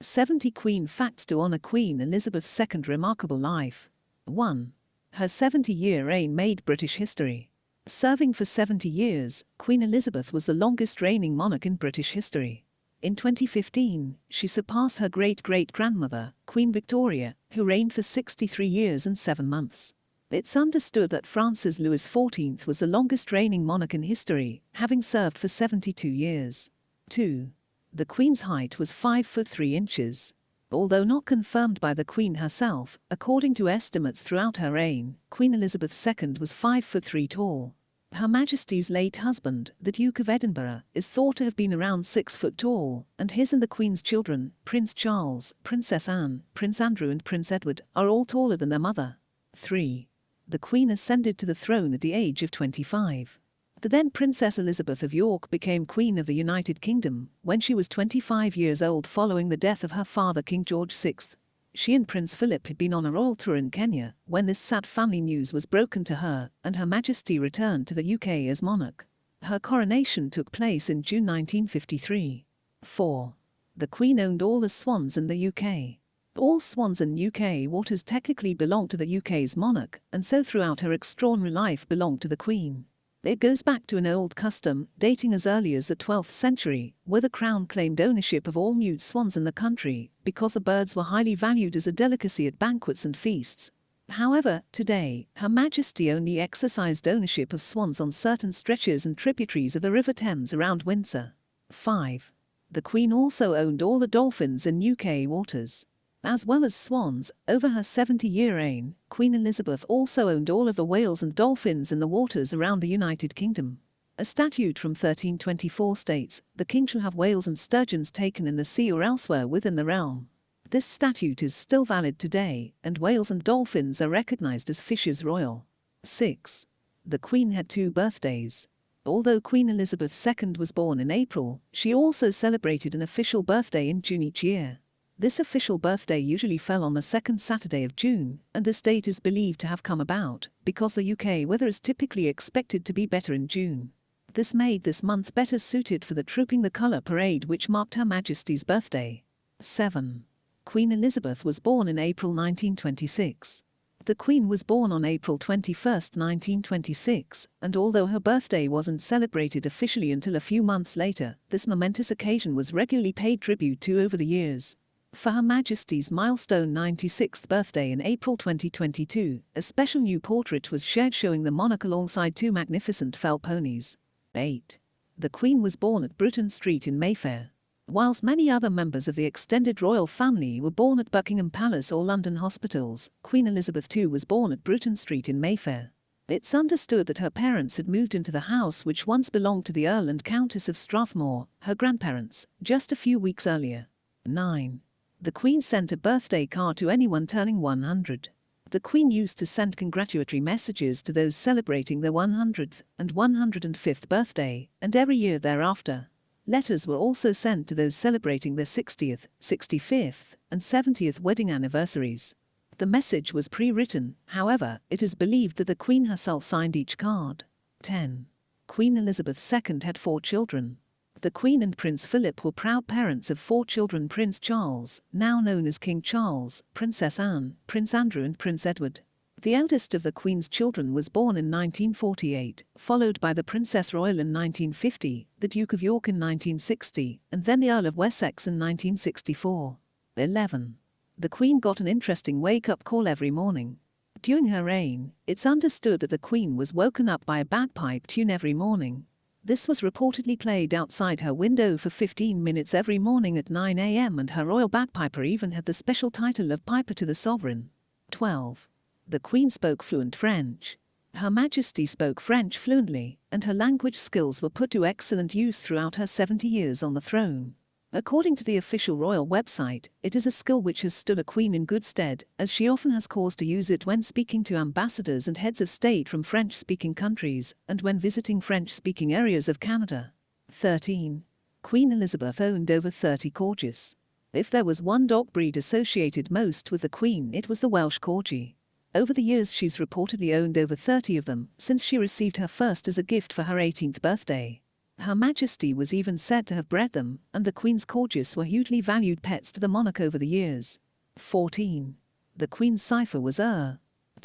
70 Queen Facts to honor Queen Elizabeth II's remarkable life. 1. Her 70-year reign made British history. Serving for 70 years, Queen Elizabeth was the longest reigning monarch in British history. In 2015, she surpassed her great-great-grandmother, Queen Victoria, who reigned for 63 years and 7 months. It's understood that Francis Louis XIV was the longest reigning monarch in history, having served for 72 years. 2. The Queen's height was 5 foot 3 inches. Although not confirmed by the Queen herself, according to estimates throughout her reign, Queen Elizabeth II was 5 foot 3 tall. Her Majesty's late husband, the Duke of Edinburgh, is thought to have been around 6 foot tall, and his and the Queen's children, Prince Charles, Princess Anne, Prince Andrew and Prince Edward, are all taller than their mother. 3. The Queen ascended to the throne at the age of 25. The then Princess Elizabeth of York became Queen of the United Kingdom when she was 25 years old following the death of her father King George VI. She and Prince Philip had been on a royal tour in Kenya when this sad family news was broken to her, and Her Majesty returned to the UK as monarch. Her coronation took place in June 1953. 4. The Queen owned all the swans in the UK. All swans in UK waters technically belong to the UK's monarch, and so throughout her extraordinary life belonged to the Queen. It goes back to an old custom, dating as early as the 12th century, where the Crown claimed ownership of all mewed swans in the country, because the birds were highly valued as a delicacy at banquets and feasts. However, today, Her Majesty only exercised ownership of swans on certain stretches and tributaries of the River Thames around Windsor. 5. The Queen also owned all the dolphins in UK waters. As well as swans, over her 70-year reign, Queen Elizabeth also owned all of the whales and dolphins in the waters around the United Kingdom. A statute from 1324 states, the king shall have whales and sturgeons taken in the sea or elsewhere within the realm. This statute is still valid today, and whales and dolphins are recognized as fishes royal. 6. The Queen had 2 birthdays. Although Queen Elizabeth II was born in April, she also celebrated an official birthday in June each year. This official birthday usually fell on the second Saturday of June, and this date is believed to have come about because the UK weather is typically expected to be better in June. This made this month better suited for the Trooping the Colour parade which marked Her Majesty's birthday. 7. Queen Elizabeth was born in April 1926. The Queen was born on April 21, 1926, and although her birthday wasn't celebrated officially until a few months later, this momentous occasion was regularly paid tribute to over the years. For Her Majesty's milestone 96th birthday in April 2022, a special new portrait was shared showing the monarch alongside 2 magnificent fell ponies. 8. The Queen was born at Bruton Street in Mayfair. Whilst many other members of the extended royal family were born at Buckingham Palace or London hospitals, Queen Elizabeth II was born at Bruton Street in Mayfair. It's understood that her parents had moved into the house which once belonged to the Earl and Countess of Strathmore, her grandparents, just a few weeks earlier. 9. The Queen sent a birthday card to anyone turning 100. The Queen used to send congratulatory messages to those celebrating their 100th and 105th birthday, and every year thereafter. Letters were also sent to those celebrating their 60th, 65th, and 70th wedding anniversaries. The message was pre-written, however, it is believed that the Queen herself signed each card. 10. Queen Elizabeth II had 4 children. The Queen and Prince Philip were proud parents of 4 children: Prince Charles, now known as King Charles, Princess Anne, Prince Andrew and Prince Edward. The eldest of the Queen's children was born in 1948, followed by the Princess Royal in 1950, the Duke of York in 1960, and then the Earl of Wessex in 1964. 11. The Queen got an interesting wake-up call every morning. During her reign, it's understood that the Queen was woken up by a bagpipe tune every morning. This was reportedly played outside her window for 15 minutes every morning at 9 a.m. and her royal bagpiper even had the special title of Piper to the Sovereign. 12. The Queen spoke fluent French. Her Majesty spoke French fluently, and her language skills were put to excellent use throughout her 70 years on the throne. According to the official royal website, it is a skill which has stood a queen in good stead, as she often has cause to use it when speaking to ambassadors and heads of state from French-speaking countries, and when visiting French-speaking areas of Canada. 13. Queen Elizabeth owned over 30 corgis. If there was one dog breed associated most with the Queen, it was the Welsh Corgi. Over the years she's reportedly owned over 30 of them, since she received her first as a gift for her 18th birthday. Her Majesty was even said to have bred them, and the Queen's corgis were hugely valued pets to the monarch over the years. 14. The Queen's cipher was The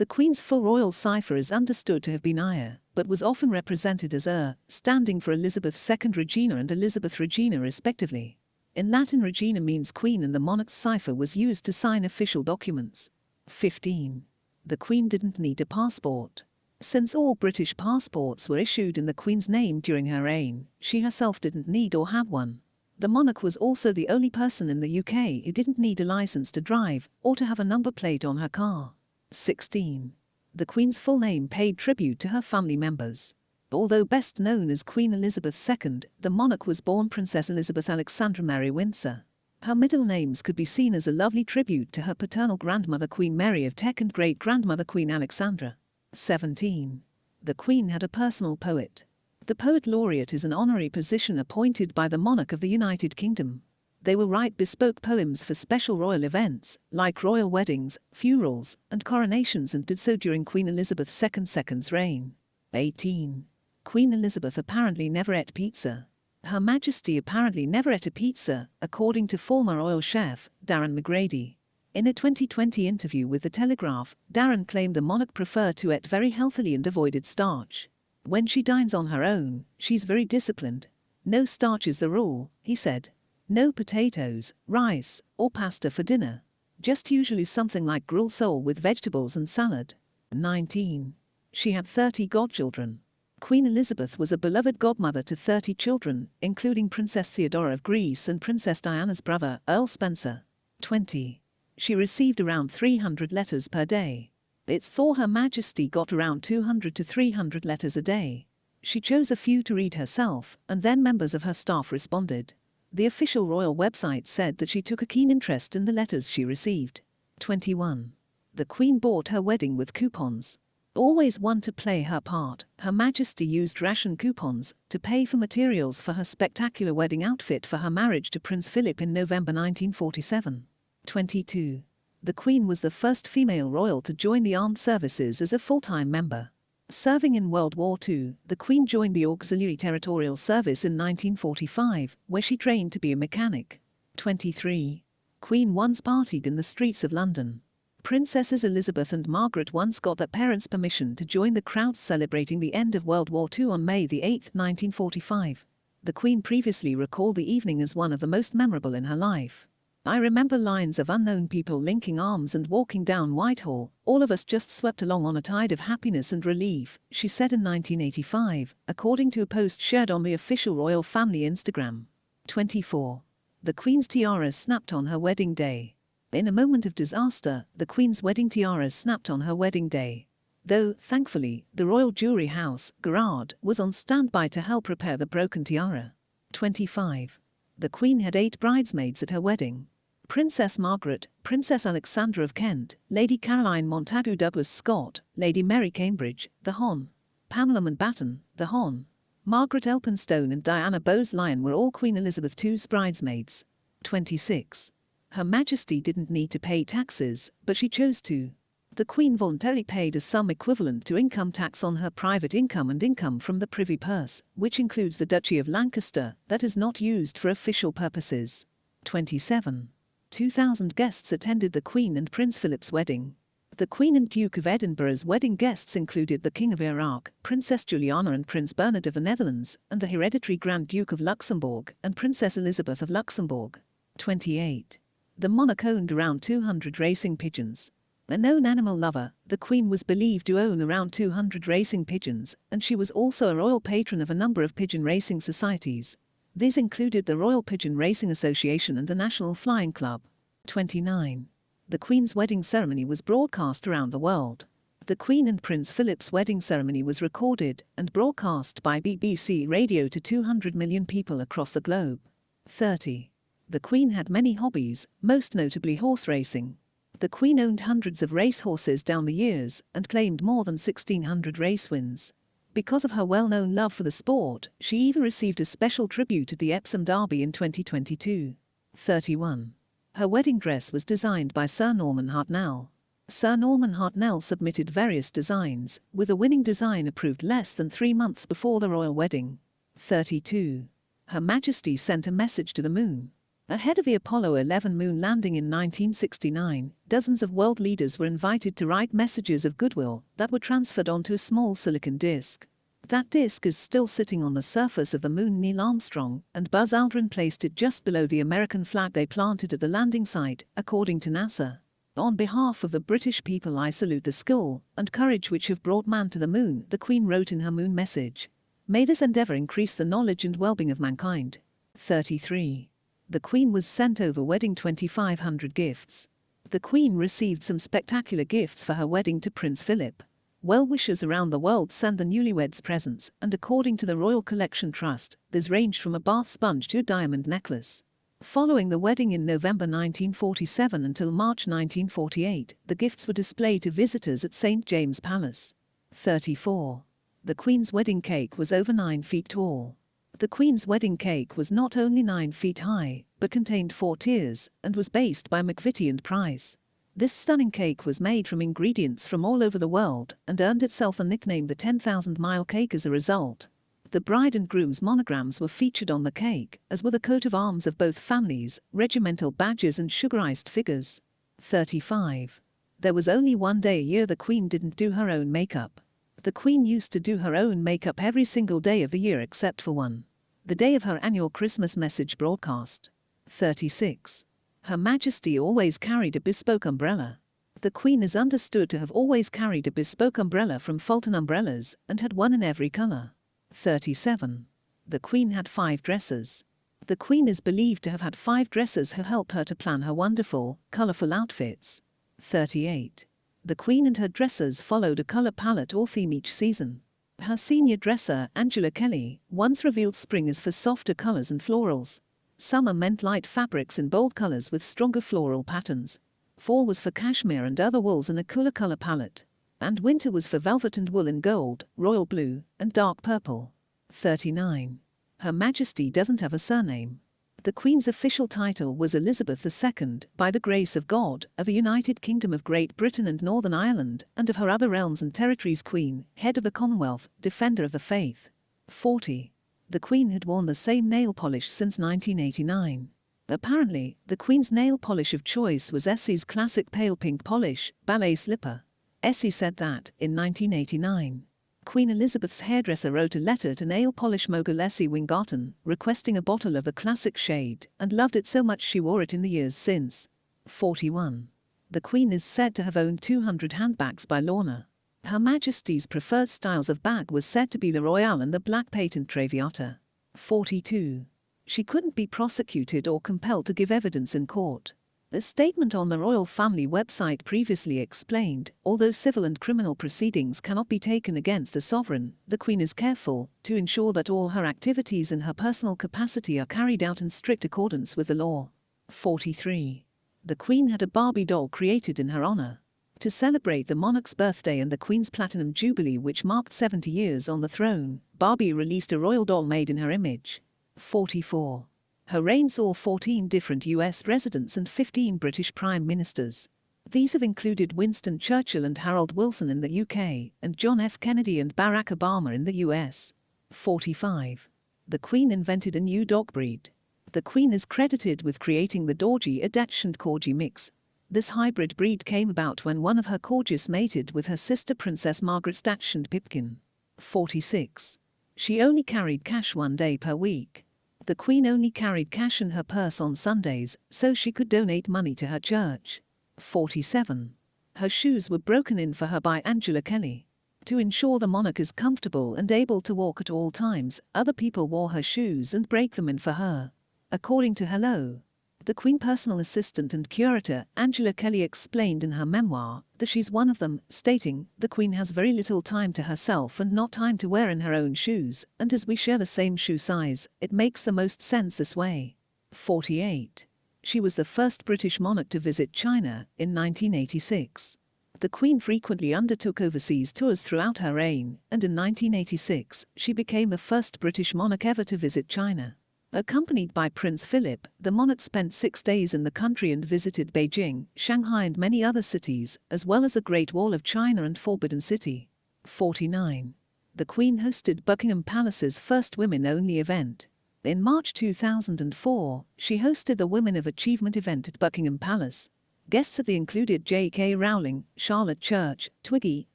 Queen's full royal cipher is understood to have been IR, but was often represented as standing for Elizabeth II Regina and Elizabeth Regina respectively. In Latin, Regina means Queen, and the monarch's cipher was used to sign official documents. 15. The Queen didn't need a passport. Since all British passports were issued in the Queen's name during her reign, she herself didn't need or have one. The monarch was also the only person in the UK who didn't need a license to drive or to have a number plate on her car. 16. The Queen's full name paid tribute to her family members. Although best known as Queen Elizabeth II, the monarch was born Princess Elizabeth Alexandra Mary Windsor. Her middle names could be seen as a lovely tribute to her paternal grandmother Queen Mary of Teck and great-grandmother Queen Alexandra. 17. The Queen had a personal poet. The Poet Laureate is an honorary position appointed by the monarch of the United Kingdom. They will write bespoke poems for special royal events, like royal weddings, funerals, and coronations, and did so during Queen Elizabeth II's reign. 18. Queen Elizabeth apparently never ate pizza. Her Majesty apparently never ate a pizza, according to former royal chef, Darren McGrady. In a 2020 interview with The Telegraph, Darren claimed the monarch preferred to eat very healthily and avoided starch. When she dines on her own, she's very disciplined. No starch is the rule, he said. No potatoes, rice, or pasta for dinner. Just usually something like grilled sole with vegetables and salad. 19. She had 30 godchildren. Queen Elizabeth was a beloved godmother to 30 children, including Princess Theodora of Greece and Princess Diana's brother, Earl Spencer. 20. She received around 300 letters per day. It's thought Her Majesty got around 200 to 300 letters a day. She chose a few to read herself, and then members of her staff responded. The official royal website said that she took a keen interest in the letters she received. 21. The Queen bought her wedding with coupons. Always one to play her part, Her Majesty used ration coupons to pay for materials for her spectacular wedding outfit for her marriage to Prince Philip in November 1947. 22. The Queen was the first female royal to join the armed services as a full-time member. Serving in World War II, the Queen joined the Auxiliary Territorial Service in 1945, where she trained to be a mechanic. 23. Queen once partied in the streets of London. Princesses Elizabeth and Margaret once got their parents' permission to join the crowds celebrating the end of World War II on May 8, 1945. The Queen previously recalled the evening as one of the most memorable in her life. I remember lines of unknown people linking arms and walking down Whitehall, all of us just swept along on a tide of happiness and relief, she said in 1985, according to a post shared on the official royal family Instagram. 24. The Queen's tiara snapped on her wedding day. In a moment of disaster, the Queen's wedding tiara snapped on her wedding day. Though, thankfully, the royal jewelry house, Garrard, was on standby to help repair the broken tiara. 25. The Queen had 8 bridesmaids at her wedding. Princess Margaret, Princess Alexandra of Kent, Lady Caroline Montagu Douglas Scott, Lady Mary Cambridge, the Hon. Pamela Mountbatten, the Hon. Margaret Elphinstone and Diana Bowes-Lyon were all Queen Elizabeth II's bridesmaids. 26. Her Majesty didn't need to pay taxes, but she chose to. The Queen voluntarily paid a sum equivalent to income tax on her private income and income from the Privy Purse, which includes the Duchy of Lancaster, that is not used for official purposes. 27. 2,000 guests attended the Queen and Prince Philip's wedding. The Queen and Duke of Edinburgh's wedding guests included the King of Iraq, Princess Juliana and Prince Bernard of the Netherlands, and the hereditary Grand Duke of Luxembourg and Princess Elizabeth of Luxembourg. 28. The monarch owned around 200 racing pigeons. A known animal lover, the Queen was believed to own around 200 racing pigeons, and she was also a royal patron of a number of pigeon racing societies. These included the Royal Pigeon Racing Association and the National Flying Club. 29. The Queen's wedding ceremony was broadcast around the world. The Queen and Prince Philip's wedding ceremony was recorded and broadcast by BBC Radio to 200 million people across the globe. 30. The Queen had many hobbies, most notably horse racing. The Queen owned hundreds of racehorses down the years and claimed more than 1,600 race wins. Because of her well-known love for the sport, she even received a special tribute at the Epsom Derby in 2022. 31. Her wedding dress was designed by Sir Norman Hartnell. Sir Norman Hartnell submitted various designs, with a winning design approved less than 3 months before the royal wedding. 32. Her Majesty sent a message to the Moon. Ahead of the Apollo 11 moon landing in 1969, dozens of world leaders were invited to write messages of goodwill that were transferred onto a small silicon disk. That disk is still sitting on the surface of the Moon. Neil Armstrong and Buzz Aldrin placed it just below the American flag they planted at the landing site, according to NASA. On behalf of the British people, I salute the skill and courage which have brought man to the Moon, the Queen wrote in her moon message. May this endeavour increase the knowledge and well-being of mankind. 33. The Queen was sent over wedding 2,500 gifts. The Queen received some spectacular gifts for her wedding to Prince Philip. Well-wishers around the world sent the newlyweds presents, and according to the Royal Collection Trust, this ranged from a bath sponge to a diamond necklace. Following the wedding in November 1947 until March 1948, the gifts were displayed to visitors at St. James Palace. 34. The Queen's wedding cake was over 9 feet tall. The Queen's wedding cake was not only 9 feet high, but contained 4 tiers, and was based by McVitie and Price. This stunning cake was made from ingredients from all over the world, and earned itself a nickname, the 10,000-mile cake, as a result. The bride and groom's monograms were featured on the cake, as were the coat of arms of both families, regimental badges and sugarized figures. 35. There was only one day a year the Queen didn't do her own makeup. The Queen used to do her own makeup every single day of the year except for one. The day of her annual Christmas message broadcast. 36. Her Majesty always carried a bespoke umbrella. The Queen is understood to have always carried a bespoke umbrella from Fulton Umbrellas, and had one in every color. 37. The Queen had 5 dressers. The Queen is believed to have had 5 dressers who helped her to plan her wonderful, colorful outfits. 38. The Queen and her dressers followed a color palette or theme each season. Her senior dresser, Angela Kelly, once revealed spring is for softer colors and florals. Summer meant light fabrics in bold colors with stronger floral patterns. Fall was for cashmere and other wools in a cooler color palette. And winter was for velvet and wool in gold, royal blue, and dark purple. 39. Her Majesty doesn't have a surname. The Queen's official title was Elizabeth II, by the grace of God, of the United Kingdom of Great Britain and Northern Ireland, and of her other realms and territories, Queen, head of the Commonwealth, defender of the faith. 40. The Queen had worn the same nail polish since 1989. Apparently, the Queen's nail polish of choice was Essie's classic pale pink polish, ballet slipper. Essie said that, in 1989, Queen Elizabeth's hairdresser wrote a letter to nail polish mogul Essie Wingarton, requesting a bottle of the classic shade, and loved it so much she wore it in the years since. 41. The Queen is said to have owned 200 handbags by Lorna. Her Majesty's preferred styles of bag was said to be the Royale and the Black Patent Traviata. 42. She couldn't be prosecuted or compelled to give evidence in court. A statement on the royal family website previously explained, although civil and criminal proceedings cannot be taken against the sovereign, the Queen is careful to ensure that all her activities in her personal capacity are carried out in strict accordance with the law. 43. The Queen had a Barbie doll created in her honor. To celebrate the monarch's birthday and the Queen's Platinum Jubilee, which marked 70 years on the throne, Barbie released a royal doll made in her image. 44. Her reign saw 14 different U.S. residents and 15 British prime ministers. These have included Winston Churchill and Harold Wilson in the UK, and John F. Kennedy and Barack Obama in the US. 45. The Queen invented a new dog breed. The Queen is credited with creating the Dorgie, a Dachshund Corgi mix. This hybrid breed came about when one of her corgis mated with her sister Princess Margaret's Dachshund Pipkin. 46. She only carried cash 1 day per week. The Queen only carried cash in her purse on Sundays, so she could donate money to her church. 47. Her shoes were broken in for her by Angela Kelly. To ensure the monarch is comfortable and able to walk at all times, other people wore her shoes and break them in for her. According to Hello, the Queen personal assistant and curator, Angela Kelly, explained in her memoir that she's one of them, stating, "The Queen has very little time to herself and not time to wear in her own shoes, and as we share the same shoe size, it makes the most sense this way." 48. She was the first British monarch to visit China in 1986. The Queen frequently undertook overseas tours throughout her reign, and in 1986, she became the first British monarch ever to visit China. Accompanied by Prince Philip, the monarch spent 6 days in the country and visited Beijing, Shanghai and many other cities, as well as the Great Wall of China and Forbidden City. 49. The Queen hosted Buckingham Palace's first women-only event. In March 2004, she hosted the Women of Achievement event at Buckingham Palace. Guests of the included J.K. Rowling, Charlotte Church, Twiggy,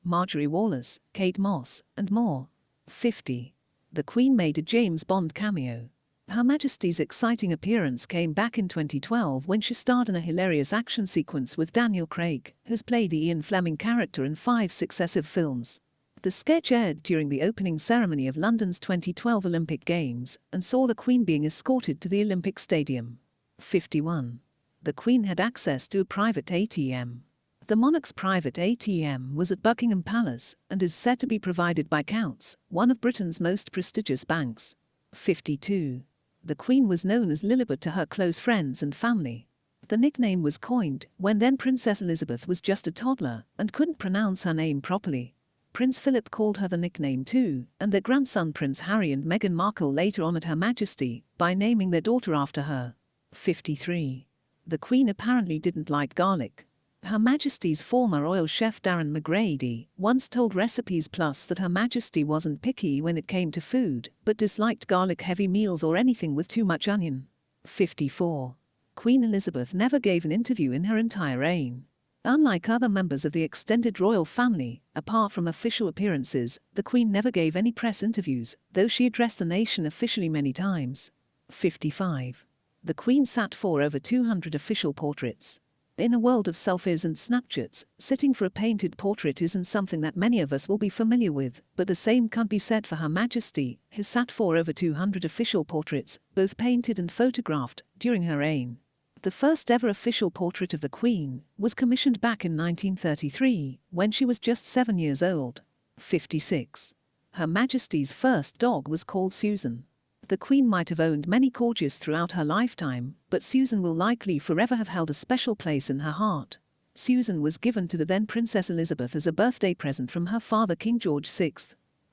Marjorie Wallace, Kate Moss, and more. 50. The Queen made a James Bond cameo. Her Majesty's exciting appearance came back in 2012 when she starred in a hilarious action sequence with Daniel Craig, who's played the Ian Fleming character in 5 successive films. The sketch aired during the opening ceremony of London's 2012 Olympic Games and saw the Queen being escorted to the Olympic Stadium. 51. The Queen had access to a private ATM. The monarch's private ATM was at Buckingham Palace and is said to be provided by Coutts, one of Britain's most prestigious banks. 52. The Queen was known as Lilibet to her close friends and family. The nickname was coined when then Princess Elizabeth was just a toddler and couldn't pronounce her name properly. Prince Philip called her the nickname too, and their grandson Prince Harry and Meghan Markle later honoured Her Majesty by naming their daughter after her. 53. The Queen apparently didn't like garlic. Her Majesty's former royal chef Darren McGrady once told Recipes Plus that Her Majesty wasn't picky when it came to food, but disliked garlic-heavy meals or anything with too much onion. 54. Queen Elizabeth never gave an interview in her entire reign. Unlike other members of the extended royal family, apart from official appearances, the Queen never gave any press interviews, though she addressed the nation officially many times. 55. The Queen sat for over 200 official portraits. In a world of selfies and Snapchats, sitting for a painted portrait isn't something that many of us will be familiar with, but the same can't be said for Her Majesty, who sat for over 200 official portraits, both painted and photographed, during her reign. The first ever official portrait of the Queen was commissioned back in 1933, when she was just 7 years old. 56. Her Majesty's first dog was called Susan. The Queen might have owned many corgis throughout her lifetime, but Susan will likely forever have held a special place in her heart. Susan was given to the then Princess Elizabeth as a birthday present from her father King George VI.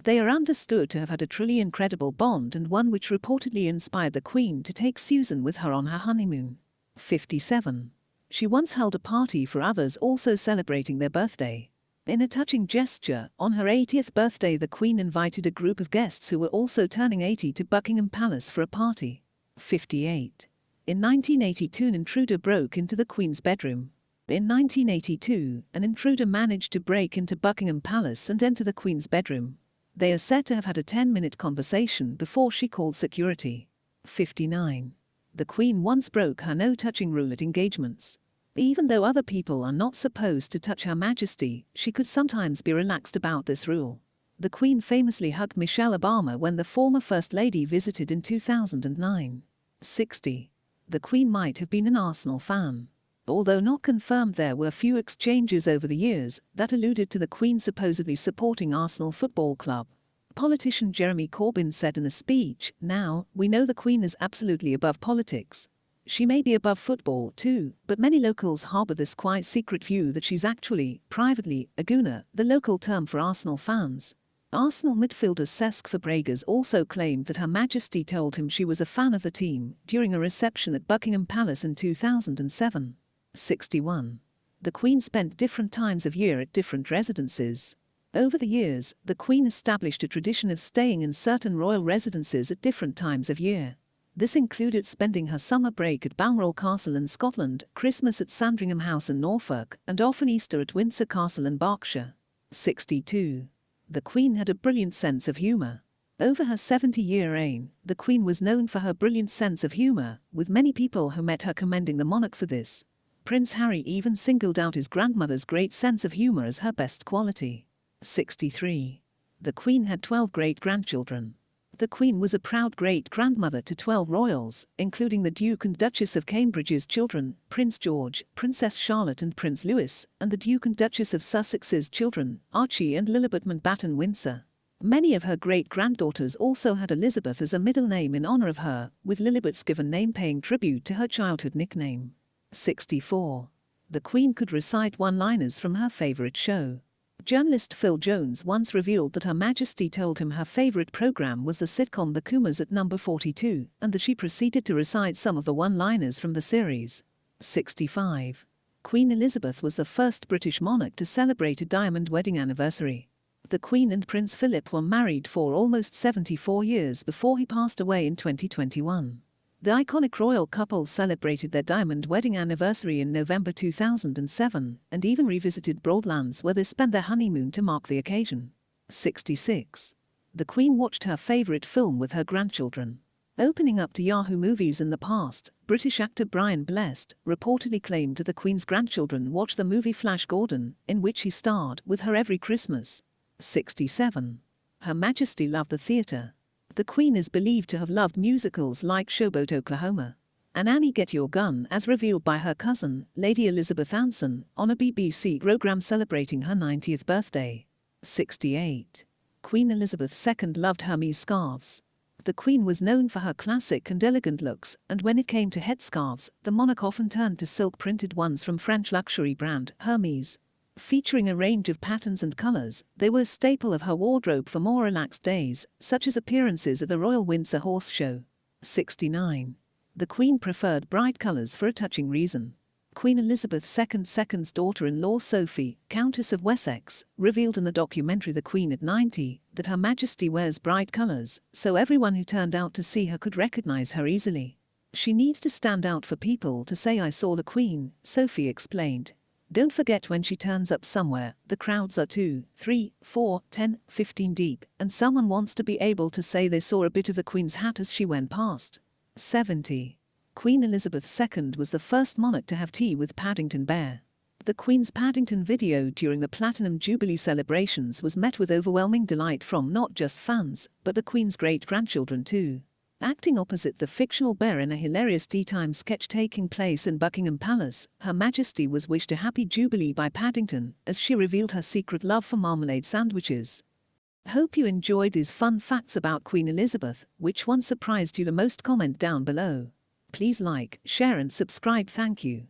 They are understood to have had a truly incredible bond and one which reportedly inspired the Queen to take Susan with her on her honeymoon. 57. She once held a party for others also celebrating their birthday. In a touching gesture, on her 80th birthday the Queen invited a group of guests who were also turning 80 to Buckingham Palace for a party. 58. In 1982 an intruder broke into the Queen's bedroom. In 1982, an intruder managed to break into Buckingham Palace and enter the Queen's bedroom. They are said to have had a 10-minute conversation before she called security. 59. The Queen once broke her no-touching rule at engagements. Even though other people are not supposed to touch Her Majesty, she could sometimes be relaxed about this rule. The Queen famously hugged Michelle Obama when the former First Lady visited in 2009. 60. The Queen might have been an Arsenal fan. Although not confirmed, there were few exchanges over the years that alluded to the Queen supposedly supporting Arsenal Football Club. Politician Jeremy Corbyn said in a speech, "Now, we know the Queen is absolutely above politics. She may be above football too, but many locals harbour this quite secret view that she's actually, privately, a gooner," the local term for Arsenal fans. Arsenal midfielder Cesc Fabregas also claimed that Her Majesty told him she was a fan of the team during a reception at Buckingham Palace in 2007. 61. The Queen spent different times of year at different residences. Over the years, the Queen established a tradition of staying in certain royal residences at different times of year. This included spending her summer break at Balmoral Castle in Scotland, Christmas at Sandringham House in Norfolk, and often Easter at Windsor Castle in Berkshire. 62. The Queen had a brilliant sense of humour. Over her 70-year reign, the Queen was known for her brilliant sense of humour, with many people who met her commending the monarch for this. Prince Harry even singled out his grandmother's great sense of humour as her best quality. 63. The Queen had 12 great-grandchildren. The Queen was a proud great-grandmother to 12 royals, including the Duke and Duchess of Cambridge's children, Prince George, Princess Charlotte and Prince Louis, and the Duke and Duchess of Sussex's children, Archie and Lilibet Mountbatten-Windsor. Many of her great-granddaughters also had Elizabeth as a middle name in honour of her, with Lilibet's given name paying tribute to her childhood nickname. 64. The Queen could recite one-liners from her favourite show. Journalist Phil Jones once revealed that Her Majesty told him her favourite programme was the sitcom The Coomers at number 42, and that she proceeded to recite some of the one-liners from the series. 65. Queen Elizabeth was the first British monarch to celebrate a diamond wedding anniversary. The Queen and Prince Philip were married for almost 74 years before he passed away in 2021. The iconic royal couple celebrated their diamond wedding anniversary in November 2007 and even revisited Broadlands where they spent their honeymoon to mark the occasion. 66. The Queen watched her favourite film with her grandchildren. Opening up to Yahoo Movies in the past, British actor Brian Blessed reportedly claimed that the Queen's grandchildren watched the movie Flash Gordon, in which he starred, with her every Christmas. 67. Her Majesty loved the theatre. The Queen is believed to have loved musicals like Showboat Oklahoma and Annie Get Your Gun, as revealed by her cousin, Lady Elizabeth Anson, on a BBC programme celebrating her 90th birthday. 68. Queen Elizabeth II loved Hermes scarves. The Queen was known for her classic and elegant looks, and when it came to headscarves, the monarch often turned to silk-printed ones from French luxury brand Hermes. Featuring a range of patterns and colours, they were a staple of her wardrobe for more relaxed days, such as appearances at the Royal Windsor Horse Show. 69. The Queen preferred bright colours for a touching reason. Queen Elizabeth II's daughter-in-law Sophie, Countess of Wessex, revealed in the documentary The Queen at 90 that Her Majesty wears bright colours, so everyone who turned out to see her could recognise her easily. She needs to stand out for people to say I saw the Queen, Sophie explained. Don't forget when she turns up somewhere, the crowds are 2, 3, 4, 10, 15 deep, and someone wants to be able to say they saw a bit of the Queen's hat as she went past. 70. Queen Elizabeth II was the first monarch to have tea with Paddington Bear. The Queen's Paddington video during the Platinum Jubilee celebrations was met with overwhelming delight from not just fans, but the Queen's great-grandchildren too. Acting opposite the fictional bear in a hilarious tea-time sketch taking place in Buckingham Palace, Her Majesty was wished a happy Jubilee by Paddington as she revealed her secret love for marmalade sandwiches. Hope you enjoyed these fun facts about Queen Elizabeth. Which one surprised you the most? Comment down below. Please like, share and subscribe. Thank you.